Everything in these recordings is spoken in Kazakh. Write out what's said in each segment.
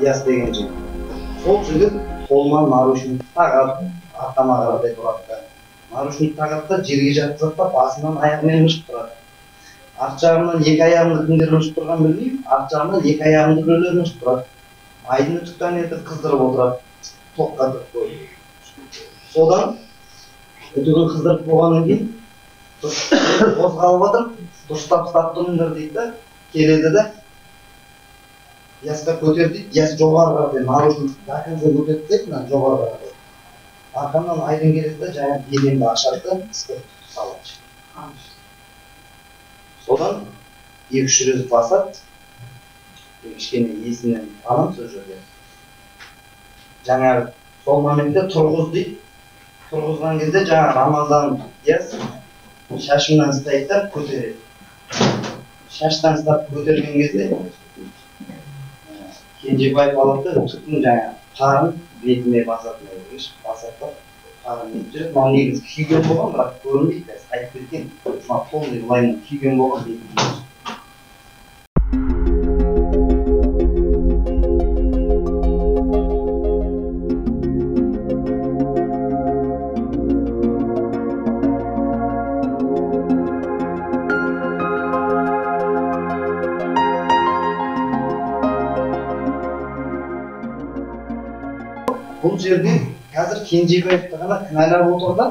Ияс деген жігіт. Сол жігіт қолынан наручник тағап, арқама қаратай тұрады. Наручник тағады да жерге жатқызады да басынан аяғымен мышып тұрады. Арт жағынан екі аяғымды кімдер мышып тұрған білмеймін, арт жағынан екі аяғымды біреулер мышып тұрады. Майдың үтіктен етіп қыздырып отырады, тоққа тұрып қойып. Содан үтігін қыздырып болғаннан кейін қозғалып жатыр, дұрыстап ұстап тұрыңдар дейді да, келеді да Ясқа көтер дейді, Яс жоғары қарады, наружник до конца көтерді дейді, жоғары қарады. Арқамнан Айдын келеді да, жаңа белемді ашады да, ысқырып салады. Содан екі-үш рет басады, кішкене есінен танып сол жерде. Жаңа сол моментте тұрғыз дейді. Тұрғызған кезде жаңа Рамазан Яс шашымнан ұстайды да көтереді. Шаштан ұстап көтерген кезде Кенжебаев алады да түптің жаңа қарын бетіме басатын еді, басады да қарын бетіп жүреді. Маған негізі күйген болған, бірақ көрінбейді, айтып кеткен. Полный лайнын күйген болған бетіме. Бұл жерде қазір Кенжебаевты ғана кінәлап отыр да,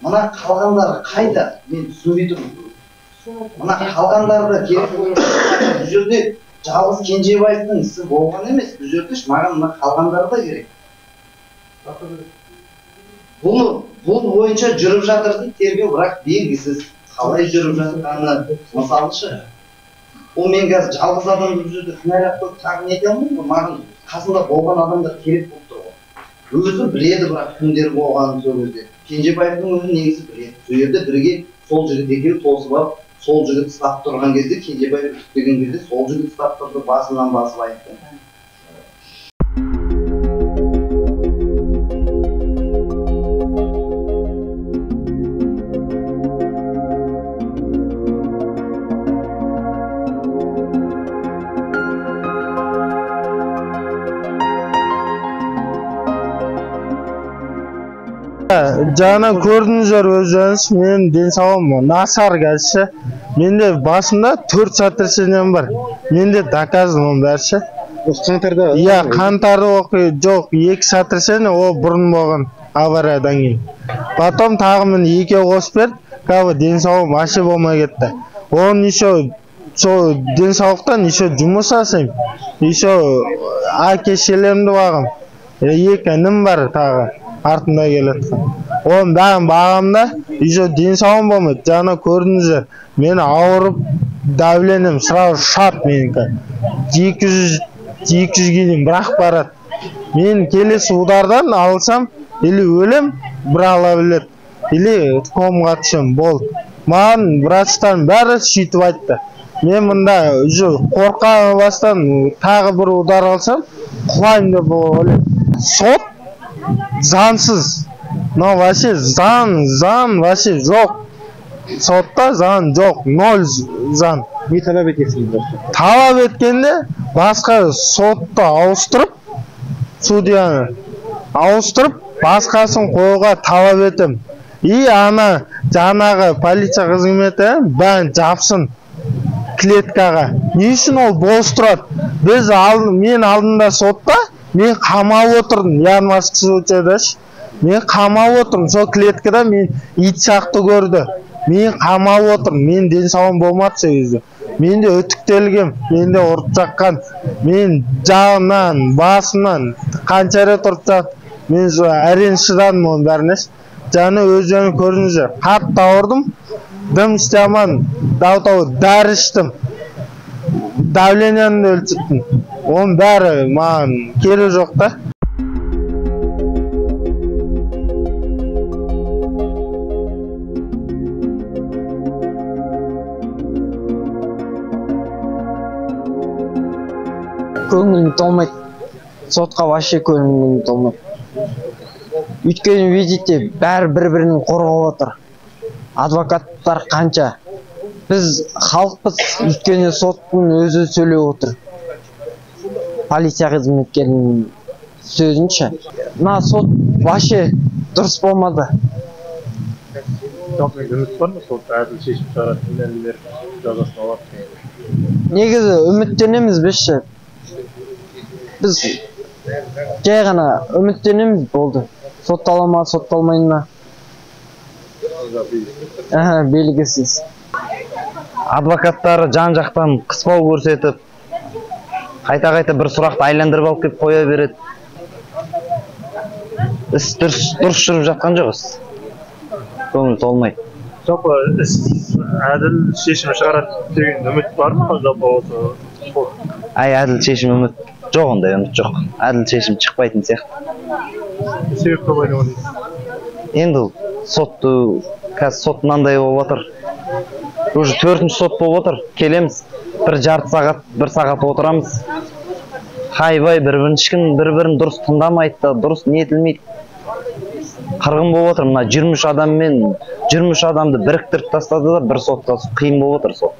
мына қалғандары қайда? Мен түсінбей тұрмын. Мына қалғандарды керек болып бұл жерде жалғыз Кенжебаевтың ісі болған емес, бұл жерде маған мына қалғандары да керек. Бұл бойынша жүріп жатыр дейді тергеу, бірақ белгісіз қалай жүріп жатқаны мысалшы. Ол мен қазір жалғыз адамды бұл жерде кінәлап қойып тағы не ете алмаймын, маған қасында болған адамдар керек болып тұр. Өзі біледі, бірақ кімдер болғанын сол кезде. Кенжебаевтың өзі негізі біледі. Сол жерде бірге сол жігіт екеуі тосып алып, сол жігіт ұстап тұрған кезде, Кенжебаев үтіктеген кезде сол жігіт ұстап тұрды, басынан басып айтты. Жаңа көрдіңіздер өздеріңіз, мен денсаулығым нашар қазір. Менде басымда 4 сотрясением бар. Менде доказан бәрі. Қаңтарда? Иә, қаңтарда жоқ, 2 сотрясение, ол бұрын болған авариядан кейін. Потом тағы мен 2 қосып берді, как денсаулығым вообще болмай кетті. Оның еще сол денсаулықтан еще жұмыс жасаймын. Еще әке-шешелерімді бағам. 2 інім бар тағы. Артында келеді. Оның бәрін бағамда, еще денсаулығым болмайды. Жаңа көрдіңіздер, мен ауырып, давлением сразу шат менікі. 200-ге дейін бірақ барады. Мен келесі удардан алсам, или өлем, бір ала біледі, или комға түсем, болды. Маған врачтан бәрі сөйтіп айтты. Мен мұнда қорқа бастан тағы бір удар алсам, құлайым деп ойлаймын. Сот заңсыз. Но вообще заң вообще жоқ. Сотта заң жоқ, 0 заң. Не талап етесіңіз? Талап еткенде басқа сотты ауыстырып, судьяны ауыстырып, басқасын қоюға талап етем. И ана жаңағы полиция қызметі бәрін жапсын клеткаға. Не үшін ол бос тұрады? Мен алдында сотта мен қамалып отырдым, ярмаркасы өтеді. Мен қамалып отырмын, сол клеткада мен ит сияқты көрді. Мен қамалып отырмын, мен денсаулығым болмады сегізді. Мен де үтіктелгем, мен де ұрып жаққан. Мен жағынан, басынан қанша рет ұрып жақ. Мен әрең шыдадым оның бәріне. Жаңа өздеріңіз көрдіңіздер, қатты ауырдым, дым істеман, дәрі іштім. Давлениямды өлчіттім. Оның бәрі маған керегі жоқ та. Көңілім толмайды. Сотқа вообще көңілім толмайды. Өйткені видите, бәрі бір-бірін қорғап отыр. Адвокаттар қанша. Біз халықпыз, өйткені соттың өзі сөйлеп отыр. полиция қызметкерінің сөзінше мына сот вообще дұрыс болмады. Жалпы үміт бар ма сот әділ шешім шығарады, кінәлілер жазасын алады деген? Негізі үміттенеміз бізше. Біз жай ғана үміттенеміз болды. Соттала ма, сотталмайын ма? Белгісіз. Адвокаттары жан жақтан қыспау көрсетіп, қайта бір сұрақты айландырып алып кеп қоя береді. Іс дұрыс жүріп жатқан жоқ іс. Көңіл толмайды. Жалпы іс әділ шешім шығарады деген үміт бар ма жалпы осы сот? Әділ шешім үміт жоқ, ондай үміт жоқ. Әділ шешім шықпайтын сияқты. Себеп көп ойлаймын. Енді қазір сот мынандай болып отыр. Уже 4-ші сот болып отыр. Келеміз, бір жарты сағат, 1 сағат отырамыз. Хайбай бір-бірін дұрыс тыңдамайды да, дұрыс не етілмейді. Қырғын болып отыр. Мына 23 адамды біріктіріп тастады да, бір сотқа қиын болып отыр сот.